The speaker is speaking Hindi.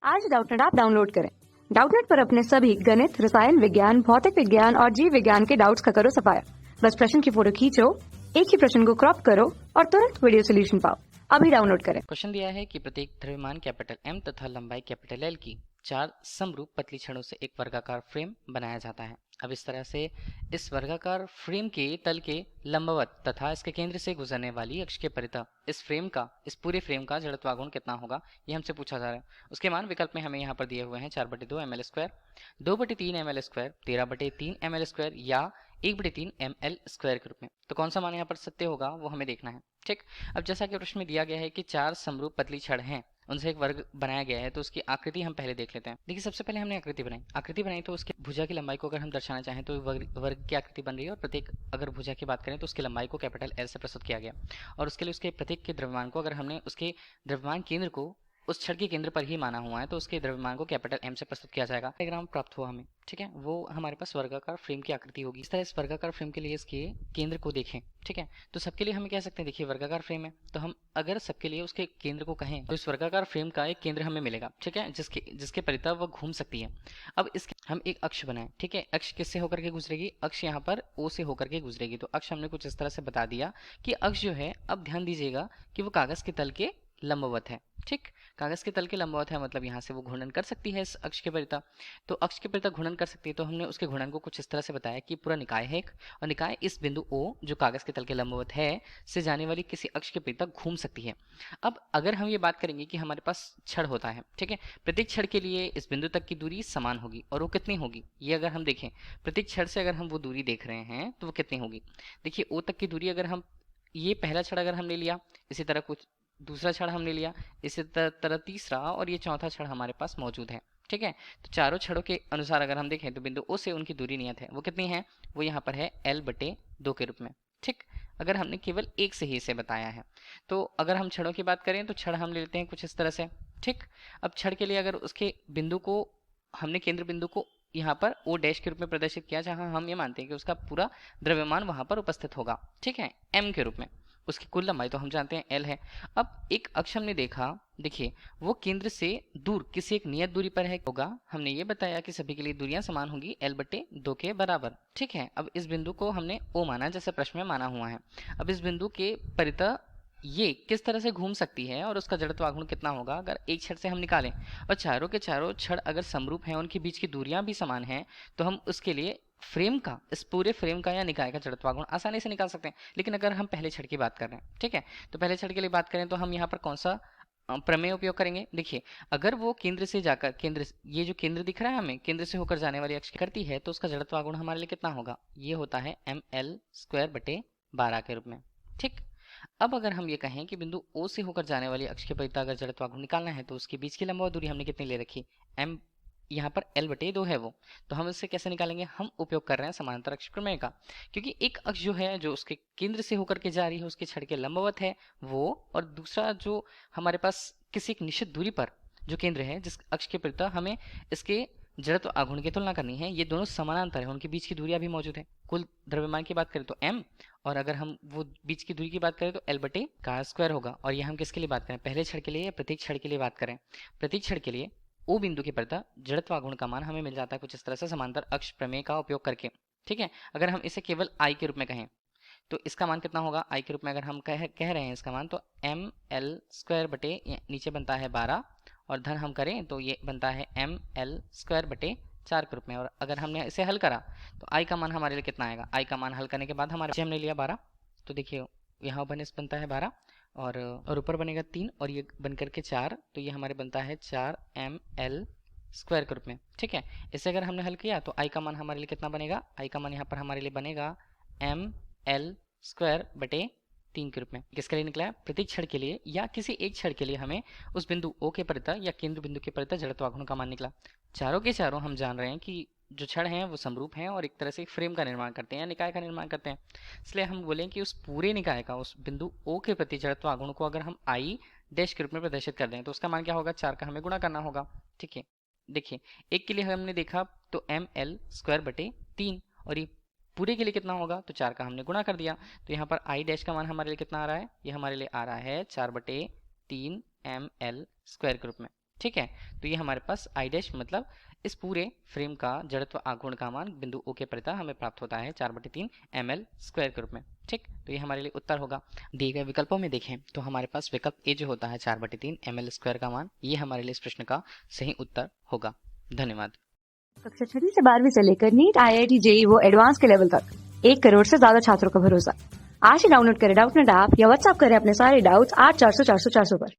आज डाउटनेट ऐप डाउनलोड करें। डाउटनेट पर अपने सभी गणित, रसायन विज्ञान, भौतिक विज्ञान और जीव विज्ञान के डाउट्स का करो सफाया। बस प्रश्न की फोटो खींचो, एक ही प्रश्न को क्रॉप करो और तुरंत वीडियो सोल्यूशन पाओ। अभी डाउनलोड करें। क्वेश्चन दिया है कि प्रत्येक द्रव्यमान कैपिटल M तथा लंबाई कैपिटल L की 4 समरूप पतली छड़ों से एक वर्गाकार फ्रेम बनाया जाता है। अब इस तरह से इस वर्गाकार फ्रेम के तल के लंबवत तथा इसके केंद्र से गुजरने वाली अक्ष के परितः इस पूरे फ्रेम का जड़त्वाघूर्ण कितना होगा, ये हमसे पूछा जा रहा है। उसके मान विकल्प में हमें यहाँ पर दिए हुए हैं 4/2 ml², 2/3 ml², 13/3 ml² या 1/3 ml² के रूप में। तो कौन सा मान यहाँ पर सत्य होगा वो हमें देखना है। ठीक, अब जैसा कि प्रश्न में दिया गया है कि 4 समरूप पतली छड़ हैं, उनसे एक वर्ग बनाया गया है, तो उसकी आकृति हम पहले देख लेते हैं। देखिए, सबसे पहले हमने आकृति बनाई तो उसके भुजा की लंबाई को अगर हम दर्शाना चाहें तो वर्ग की आकृति बन रही है और प्रत्येक अगर भुजा की बात करें तो उसकी लंबाई को कैपिटल L से प्रस्तुत किया गया और उसके लिए उसके प्रत्येक के द्रव्यमान को अगर हमने उसके द्रव्यमान केंद्र को उस छड़ के केंद्र पर ही माना हुआ है तो उसके द्रव्यमान को कैपिटल M से प्रस्तुत किया जाएगा। डायग्राम प्राप्त हुआ हमें, ठीक है, वो हमारे पास वर्गाकार फ्रेम की आकृति होगी। इस तरह इस वर्गाकार फ्रेम के लिए इसके केंद्र को देखें, ठीक है, तो सबके लिए हम कह सकते हैं, देखिए वर्गाकार फ्रेम है तो हम अगर सबके लिए उसके केंद्र को कहें तो इस वर्गाकार फ्रेम का एक केंद्र हमें मिलेगा, ठीक है, जिसके परितः वह घूम सकती है। अब इसके हम एक अक्ष बनाएं, ठीक है, अक्ष किससे होकर के गुजरेगी, अक्ष यहाँ पर O से होकर के गुजरेगी। तो अक्ष हमने कुछ इस तरह से बता दिया कि अक्ष जो है, अब ध्यान दीजिएगा कि वो कागज के तल के लंबवत है। ठीक, कागज के तल के लंबवत है, मतलब यहाँ से वो घूर्णन कर सकती है इस अक्ष के परितः। तो अक्ष के परितः घूर्णन कर सकती है तो हमने उसके घूर्णन को कुछ इस तरह से बताया कि पूरा निकाय है एक, और निकाय इस बिंदु O जो कागज के तल के लंबवत है से जाने वाली किसी अक्ष के परितः घूम सकती है। अब अगर हम ये बात करेंगे कि हमारे पास छड़ होता है, ठीक है, प्रत्येक छड़ के लिए इस बिंदु तक की दूरी समान होगी और वो कितनी होगी, ये अगर हम देखें प्रत्येक छड़ से अगर हम वो दूरी देख रहे हैं तो वो कितनी होगी। देखिए, O तक की दूरी अगर हम, ये पहला छड़ अगर हमने लिया, इसी तरह कुछ दूसरा छड़ हमने लिया, इसी तरह तीसरा और ये चौथा छड़ हमारे पास मौजूद है, ठीक है। तो चारों छड़ों के अनुसार अगर हम देखें तो बिंदु O से उनकी दूरी नियत है, वो कितनी है, वो यहाँ पर है L/2 के रूप में। ठीक, अगर हमने केवल एक से ही इसे बताया है तो अगर हम छड़ों की बात करें तो छड़ हम ले लेते हैं कुछ इस तरह से। ठीक, अब छड़ के लिए अगर उसके बिंदु को हमने केंद्र बिंदु को यहाँ पर O' के रूप में प्रदर्शित किया, जहां हम ये मानते हैं कि उसका पूरा द्रव्यमान वहां पर उपस्थित होगा, ठीक है, M के रूप में। उसकी कुल लंबाई तो हम जानते हैं L है। अब एक अक्ष हमने देखा, देखिए वो केंद्र से दूर किसी एक नियत दूरी पर है होगा, हमने ये बताया कि सभी के लिए दूरियां समान होंगी L/2 के बराबर, ठीक है। अब इस बिंदु को हमने O माना जैसे प्रश्न में माना हुआ है। अब इस बिंदु के परितः ये किस तरह से घूम सकती है और उसका जड़त्वाघूर्ण कितना होगा अगर एक छड़ से हम निकालें, और चारों के चारों छड़ अगर समरूप हैं, उनके बीच की दूरियां भी समान हैं, तो हम उसके लिए फ्रेम का, इस पूरे फ्रेम का या निकाय का जड़त्वाघूर्ण आसानी से निकाल सकते हैं। लेकिन अगर हम पहले छड़ की बात कर रहे हैं, ठीक है, तो पहले छड़ के लिए बात करें तो हम यहाँ पर कौन सा प्रमेय उपयोग करेंगे। देखिए, अगर वो केंद्र से जाकर ये जो केंद्र दिख रहा है हमें, केंद्र से होकर जाने वाली अक्ष करती है तो उसका जड़त्वाघूर्ण हमारे लिए कितना होगा, ये होता है ml²/12 के रूप में। ठीक, अब अगर हम ये कहें कि बिंदु O से होकर जाने वाली अक्ष के परितः अगर जड़त्वाघूर्ण निकालना है तो उसके बीच की लंबवत दूरी हमने कितनी ले रखी, m, यहाँ पर L/2 है वो, तो हम इससे कैसे निकालेंगे, हम उपयोग कर रहे हैं समांतर अक्ष प्रमेय का, क्योंकि एक अक्ष जो है जो उसके केंद्र से होकर के जा रही है उसके छड़ के लंबवत है वो, और दूसरा जो हमारे पास किसी एक निश्चित दूरी पर जो केंद्र है जिस अक्ष के परितः हमें इसके जड़त्व आघूर्ण की तुलना करनी है, ये दोनों समानांतर है, उनके बीच की दूरियां भी मौजूद है। कुल द्रव्यमान की बात करें तो m, और अगर हम वो बीच की दूरी की बात करें तो L/2 होगा। और ये हम किसके लिए बात करें, पहले छड़ के लिए या प्रत्येक छड़ के लिए बात करें, प्रत्येक छड़ के लिए O बिंदु के परितः जड़त्वाघूर्ण का मान हमें मिल जाता है कुछ इस तरह से समांतर अक्ष प्रमेय का उपयोग करके। ठीक है, अगर हम इसे केवल I के रूप में कहें तो इसका मान कितना होगा, I के रूप में अगर हम कह रहे हैं इसका मान, तो ml² नीचे बनता है 12 और धन हम करें तो ये बनता है ml²/4 के रूप में। और अगर हमने इसे हल करा तो I का मान हमारे लिए कितना आएगा, I का मान हल करने के बाद हमारे हमने लिया 12, तो देखिए यहाँ बनता है 12 और ऊपर बनेगा 3 और ये बन करके 4, तो ये हमारे बनता है 4ml² के रूप में। ठीक है, इसे अगर हमने हल किया तो I का मान हमारे लिए कितना बनेगा, I का मान यहाँ पर हमारे लिए बनेगा ml²/3 के रूप में। किसके लिए निकला है, प्रत्येक छड़ के लिए या किसी एक छड़ के लिए हमें उस बिंदु O के परितः या केंद्र बिंदु के परितः जड़त्वाघूर्ण का मान निकला। चारों के चारों हम जान रहे हैं कि जो छड़ हैं वो समरूप हैं और एक तरह से फ्रेम का निर्माण करते हैं या निकाय का निर्माण करते हैं, इसलिए हम बोलें कि उस पूरे निकाय का उस बिंदु O के प्रति जड़त्वाघूर्ण को अगर हम I' के रूप में प्रदर्शित कर दें तो उसका मान क्या होगा, 4 का हमें गुणा करना होगा। ठीक है, देखिए एक के लिए हमने देखा तो ml²/3 और ये पूरे के लिए कितना होगा, तो 4 का हमने गुणा कर दिया, तो यहाँ पर I' का मान हमारे लिए कितना आ रहा है, ये हमारे लिए आ रहा है 4/3 ml² के रूप में। ठीक है, तो ये हमारे पास आई डैश मतलब इस पूरे फ्रेम का जड़त्व आघूर्ण का मान बिंदु ओ के परितः हमें प्राप्त होता है 4/3 ml स्क्वायर के रूप में। ठीक, तो ये हमारे लिए उत्तर होगा। दिए गए विकल्पों में देखें तो हमारे पास विकल्प ए जो होता है 4/3 ml स्क्वायर का मान, ये हमारे लिए इस प्रश्न का सही उत्तर होगा। धन्यवाद। कक्षा 6वीं से 12वीं से लेकर नीट, IIT, JEE वो एडवांस के लेवल तक 1 करोड़ से ज्यादा छात्रों का भरोसा। आज ही डाउनलोड करें डाउटनेट ऐप या व्हाट्सएप करें अपने सारे डाउट्स 8400 400 400 पर।